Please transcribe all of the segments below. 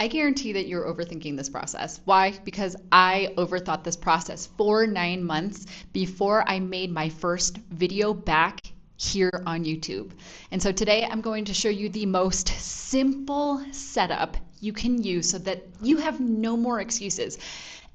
I guarantee that you're overthinking this process. Why? Because I overthought this process for 9 months before I made my first video back here on YouTube. And so today I'm going to show you the most simple setup you can use so that you have no more excuses.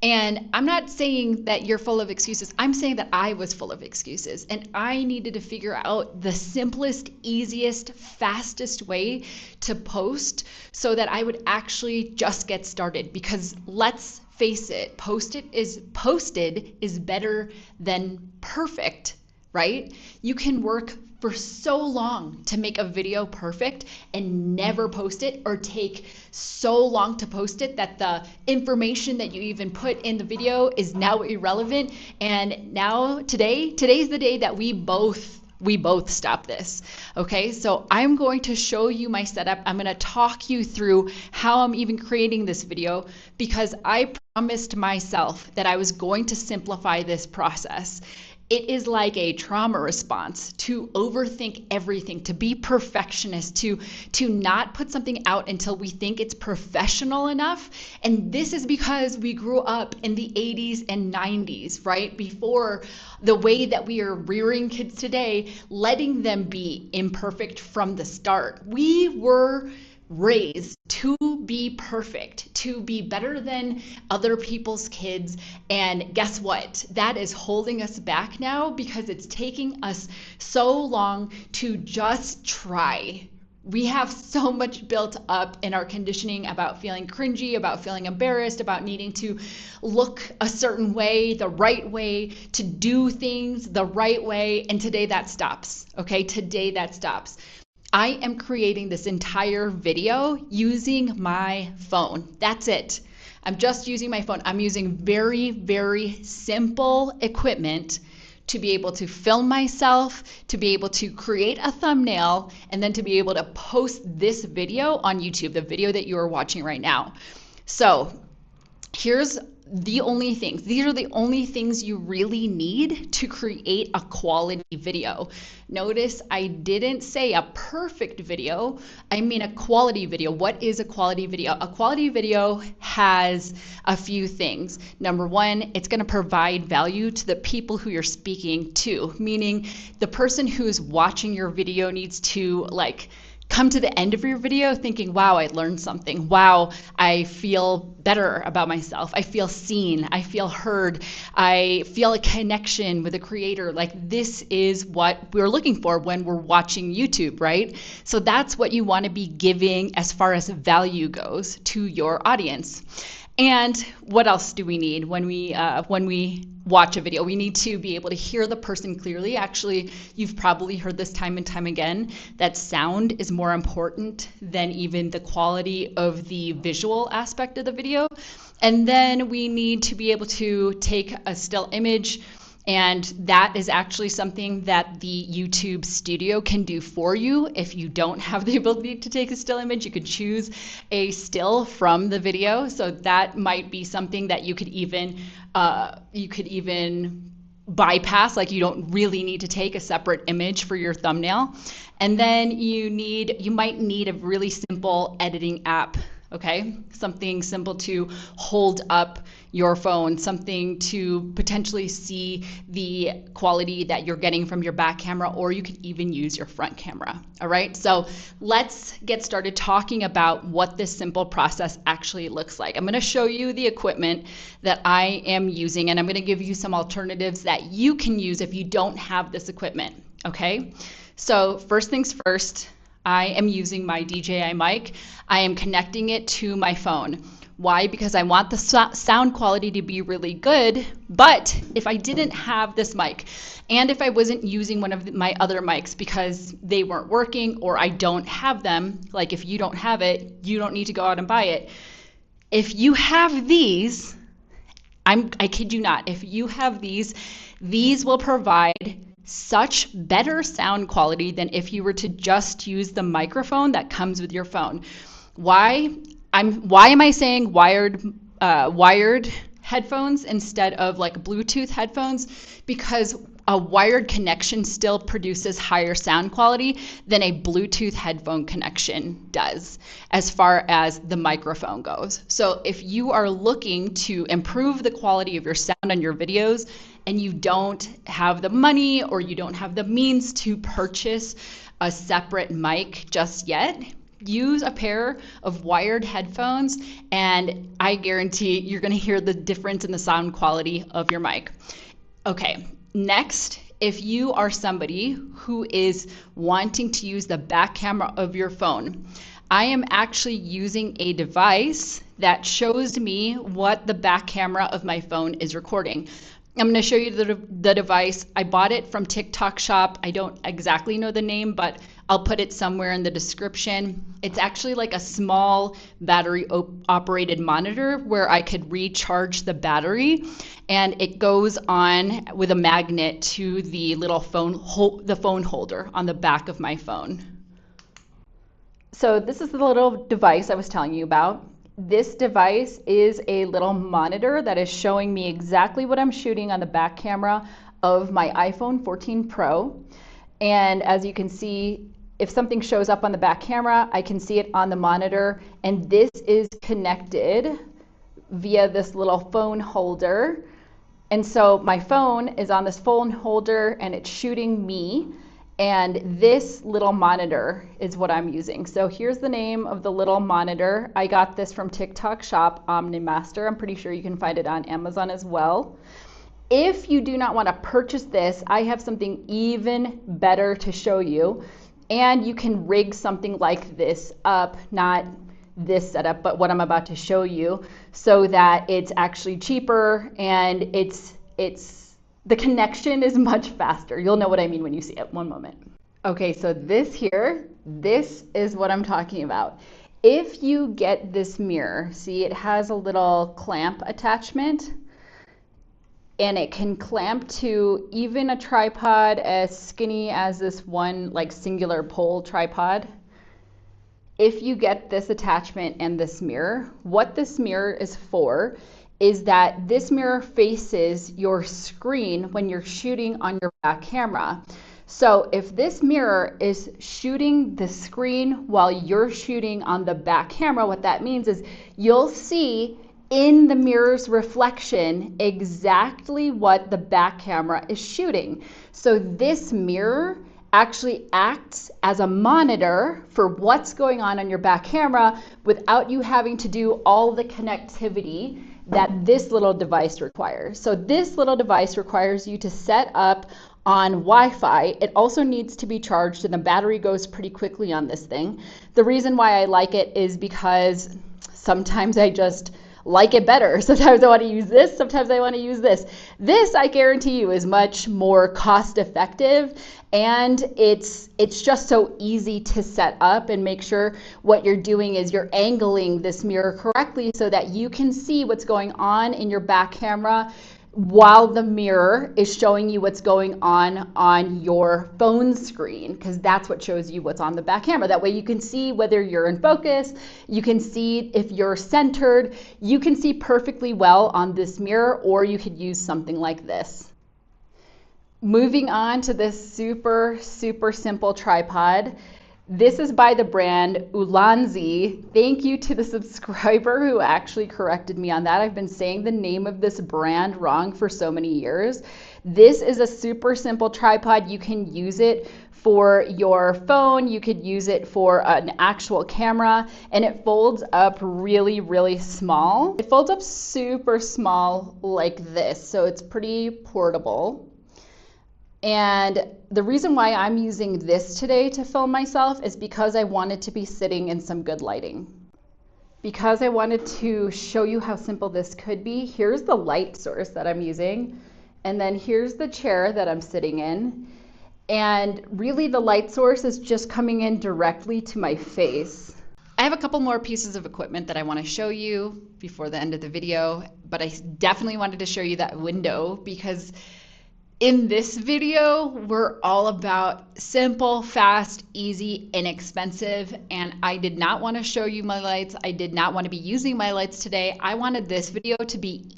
And I'm not saying that you're full of excuses. I'm saying that I was full of excuses and I needed to figure out the simplest, easiest, fastest way to post so that I would actually just get started. Because let's face it, posted is better than perfect, right? You can work for so long to make a video perfect and never post it, or take so long to post it that the information that you even put in the video is now irrelevant. And now today's the day that we both stop this. Okay, so I'm going to show you my setup. I'm going to talk you through how I'm even creating this video, because I promised myself that I was going to simplify this process. It is like a trauma response to overthink everything, to be perfectionist, to not put something out until we think it's professional enough. And this is because we grew up in the 80s and 90s, right? Before the way that we are rearing kids today, letting them be imperfect from the start. We were raised to be perfect, to be better than other people's kids. And guess what? That is holding us back now, because it's taking us so long to just try. We have so much built up in our conditioning about feeling cringy, about feeling embarrassed, about needing to look a certain way, the right way, to do things the right way. And today that stops. Okay, today that stops. I am creating this entire video using my phone. That's it. I'm just using my phone. I'm using very, very simple equipment to be able to film myself, to be able to create a thumbnail, and then to be able to post this video on YouTube, the video that you are watching right now. So here's the only things. These are the only things you really need to create a quality video. Notice I didn't say a perfect video. I mean a quality video. What is a quality video? A quality video has a few things. Number one, it's going to provide value to the people who you're speaking to, meaning the person who's watching your video needs to come to the end of your video thinking, wow, I learned something. Wow, I feel better about myself. I feel seen. I feel heard. I feel a connection with the creator. This is what we're looking for when we're watching YouTube, right? So that's what you want to be giving as far as value goes to your audience. And what else do we need when we watch a video? We need to be able to hear the person clearly. Actually, you've probably heard this time and time again, that sound is more important than even the quality of the visual aspect of the video. And then we need to be able to take a still image. And that is actually something that the YouTube Studio can do for you. If you don't have the ability to take a still image, you could choose a still from the video. So that might be something that you could even bypass. You don't really need to take a separate image for your thumbnail. And then you might need a really simple editing app. Okay, something simple to hold up your phone, something to potentially see the quality that you're getting from your back camera, or you could even use your front camera. All right, so let's get started talking about what this simple process actually looks like. I'm going to show you the equipment that I am using, and I'm going to give you some alternatives that you can use if you don't have this equipment. Okay, so first things first, I am using my DJI mic. I am connecting it to my phone. Why? Because I want the sound quality to be really good. But if I didn't have this mic, and if I wasn't using one of my other mics because they weren't working, or I don't have them, if you don't have it, you don't need to go out and buy it. If you have these, I kid you not, if you have these will provide such better sound quality than if you were to just use the microphone that comes with your phone. Why am I saying wired headphones instead of Bluetooth headphones? Because a wired connection still produces higher sound quality than a Bluetooth headphone connection does as far as the microphone goes. So if you are looking to improve the quality of your sound on your videos and you don't have the money or you don't have the means to purchase a separate mic just yet, use a pair of wired headphones and I guarantee you're going to hear the difference in the sound quality of your mic. Okay, next, if you are somebody who is wanting to use the back camera of your phone, I am actually using a device that shows me what the back camera of my phone is recording. I'm going to show you the device. I bought it from TikTok Shop. I don't exactly know the name, but I'll put it somewhere in the description. It's actually like a small battery operated monitor where I could recharge the battery, and it goes on with a magnet to the little phone holder on the back of my phone. So this is the little device I was telling you about. This device is a little monitor that is showing me exactly what I'm shooting on the back camera of my iPhone 14 Pro. And as you can see, if something shows up on the back camera, I can see it on the monitor. And this is connected via this little phone holder. And so my phone is on this phone holder and it's shooting me. And this little monitor is what I'm using. So here's the name of the little monitor. I got this from TikTok Shop, OmniMaster. I'm pretty sure you can find it on Amazon as well. If you do not want to purchase this, I have something even better to show you. And you can rig something like this up, not this setup, but what I'm about to show you, so that it's actually cheaper and the connection is much faster. You'll know what I mean when you see it. One moment. Okay, so this is what I'm talking about. If you get this mirror, see it has a little clamp attachment and it can clamp to even a tripod as skinny as this one like singular pole tripod. If you get this attachment and this mirror, what this mirror is for is that this mirror faces your screen when you're shooting on your back camera. So if this mirror is shooting the screen while you're shooting on the back camera, what that means is you'll see in the mirror's reflection exactly what the back camera is shooting. So this mirror actually acts as a monitor for what's going on your back camera without you having to do all the connectivity that this little device requires. So this little device requires you to set up on Wi-Fi. It also needs to be charged and the battery goes pretty quickly on this thing. The reason why I like it is because sometimes I just like it better. Sometimes I want to use this, sometimes I want to use this. This, I guarantee you, is much more cost effective, and it's just so easy to set up and make sure what you're doing is you're angling this mirror correctly so that you can see what's going on in your back camera while the mirror is showing you what's going on your phone screen, because that's what shows you what's on the back camera. That way you can see whether you're in focus, you can see if you're centered, you can see perfectly well on this mirror, or you could use something like this. Moving on to this super simple tripod. This is by the brand Ulanzi. Thank you to the subscriber who actually corrected me on that. I've been saying the name of this brand wrong for so many years. This is a super simple tripod. You can use it for your phone. You could use it for an actual camera, and it folds up really small. It folds up super small like this, so it's pretty portable. And the reason why I'm using this today to film myself is because I wanted to be sitting in some good lighting. Because I wanted to show you how simple this could be, here's the light source that I'm using, and then here's the chair that I'm sitting in. And really the light source is just coming in directly to my face. I have a couple more pieces of equipment that I want to show you before the end of the video, but I definitely wanted to show you that window because in this video, we're all about simple, fast, easy, inexpensive, and I did not want to show you my lights. I did not want to be using my lights today. I wanted this video to be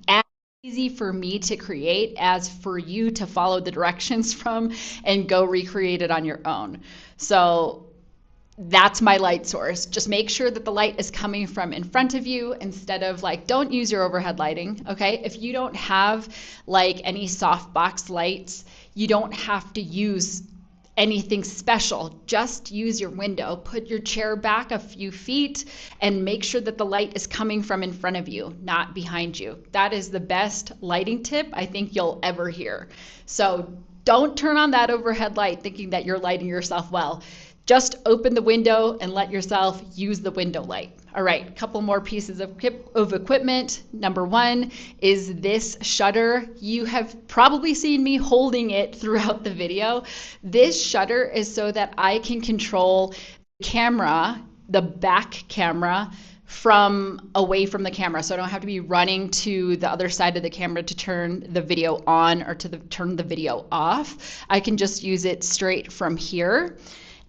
Easy for me to create as for you to follow the directions from and go recreate it on your own. So that's my light source. Just make sure that the light is coming from in front of you instead of like, don't use your overhead lighting, okay? If you don't have like any softbox lights, you don't have to use anything special. Just use your window. Put your chair back a few feet and make sure that the light is coming from in front of you, not behind you. That is the best lighting tip I think you'll ever hear. So don't turn on that overhead light thinking that you're lighting yourself well. Just open the window and let yourself use the window light. All right, a couple more pieces of equipment. Number one is this shutter. You have probably seen me holding it throughout the video. This shutter is so that I can control the camera, the back camera, from away from the camera. So I don't have to be running to the other side of the camera to turn the video on or to turn the video off. I can just use it straight from here.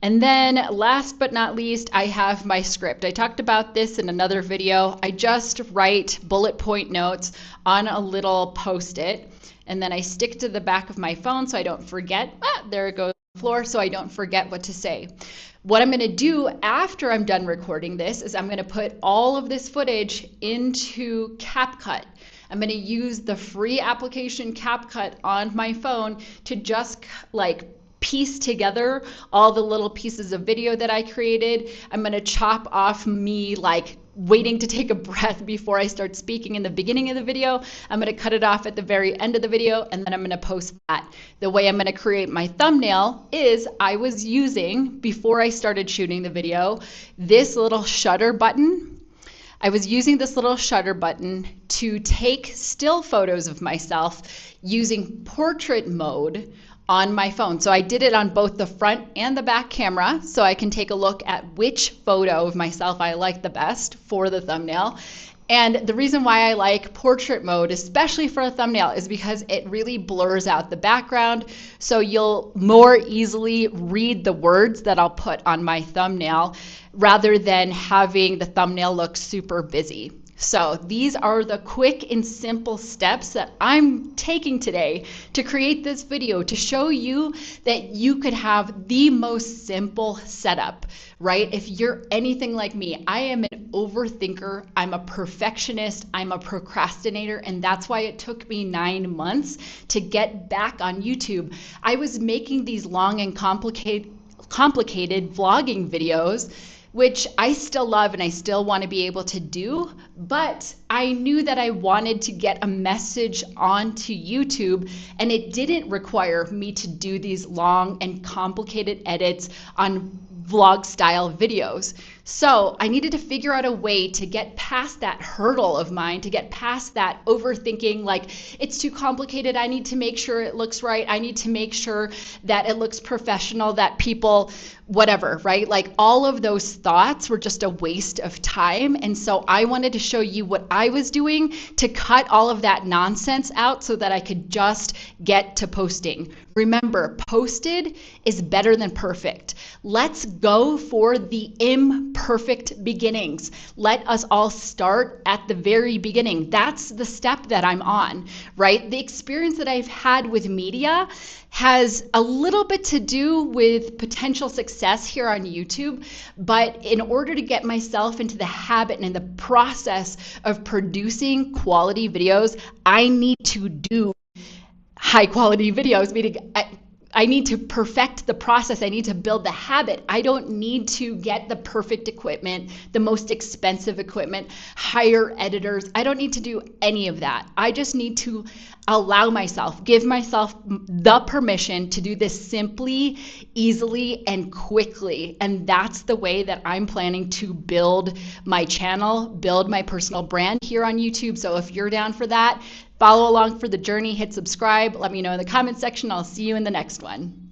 And then last but not least, I have my script. I talked about this in another video. I just write bullet point notes on a little Post-it, and then I stick it to the back of my phone so I don't forget. There it goes on the floor, so I don't forget what to say. What I'm gonna do after I'm done recording this is I'm gonna put all of this footage into CapCut. I'm gonna use the free application CapCut on my phone to just like piece together all the little pieces of video that I created. I'm going to chop off me like waiting to take a breath before I start speaking in the beginning of the video. I'm going to cut it off at the very end of the video, and then I'm going to post that. The way I'm going to create my thumbnail is I was using, before I started shooting the video, this little shutter button. I was using this little shutter button to take still photos of myself using portrait mode on my phone. So I did it on both the front and the back camera so I can take a look at which photo of myself I like the best for the thumbnail. And the reason why I like portrait mode, especially for a thumbnail, is because it really blurs out the background, so you'll more easily read the words that I'll put on my thumbnail rather than having the thumbnail look super busy. So these are the quick and simple steps that I'm taking today to create this video to show you that you could have the most simple setup, right? If you're anything like me, I am an overthinker, I'm a perfectionist, I'm a procrastinator, and that's why it took me 9 months to get back on YouTube. I was making these long and complicated vlogging videos, which I still love and I still want to be able to do, but I knew that I wanted to get a message onto YouTube, and it didn't require me to do these long and complicated edits on vlog style videos. So I needed to figure out a way to get past that hurdle of mine, to get past that overthinking, like it's too complicated, I need to make sure it looks right, I need to make sure that it looks professional, that people, whatever, right? Like all of those thoughts were just a waste of time. And so I wanted to show you what I was doing to cut all of that nonsense out so that I could just get to posting. Remember, posted is better than perfect. Let's go for the imperfect beginnings. Let us all start at the very beginning. That's the step that I'm on, right? The experience that I've had with media has a little bit to do with potential success here on YouTube, but in order to get myself into the habit and the process of producing quality videos, I need to do high quality videos, meaning I need to perfect the process. I need to build the habit. I don't need to get the perfect equipment, the most expensive equipment, hire editors. I don't need to do any of that. I just need to allow myself, give myself the permission to do this simply, easily, and quickly. And that's the way that I'm planning to build my channel, build my personal brand here on YouTube. So if you're down for that, follow along for the journey, hit subscribe, let me know in the comment section. I'll see you in the next one.